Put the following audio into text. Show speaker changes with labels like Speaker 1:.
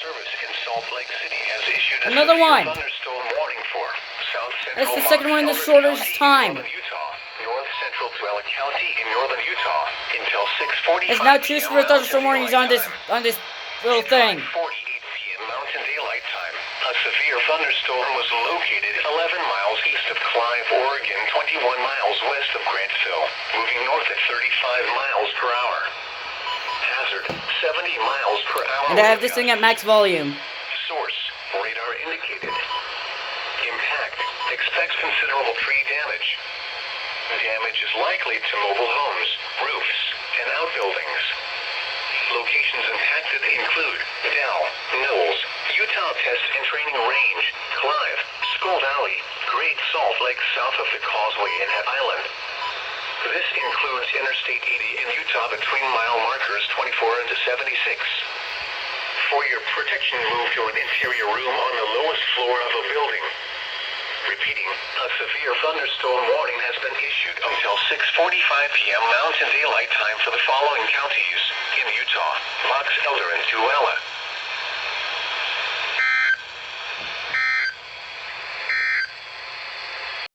Speaker 1: Service in Salt Lake City has issued a
Speaker 2: Another one.
Speaker 1: thunderstorm warning for South Central
Speaker 2: That's the second one in the
Speaker 1: Box
Speaker 2: shortest
Speaker 1: Elder
Speaker 2: time.
Speaker 1: County in northern Utah, North Central Tuella County in northern Utah until 6:45
Speaker 2: It's now choose for a thunderstorm
Speaker 1: Mountain
Speaker 2: warnings on
Speaker 1: Daylight
Speaker 2: this
Speaker 1: Time.
Speaker 2: little thing.
Speaker 1: 48 p.m. Mountain Daylight Time. A severe thunderstorm was located 11 miles east of Clive, Oregon, 21 miles west of Grantsville, moving north at 35 miles per hour. Hazard, 70 miles per hour.
Speaker 2: And I have this thing at max volume.
Speaker 1: Source, radar indicated. Impact, expects considerable tree damage. Damage is likely to mobile homes, roofs, and outbuildings. Locations impacted include Dell, Knowles, Utah Test and Training Range, Clive, Skull Valley, Great Salt Lake south of the Causeway and Head Island. This includes Interstate 80 in Utah between mile markers 24 and 76. For your protection, move to an interior room on the lowest floor of a building. Repeating, a severe thunderstorm warning has been issued until 6:45 p.m. Mountain Daylight Time for the following counties in Utah: Box Elder and Tuella.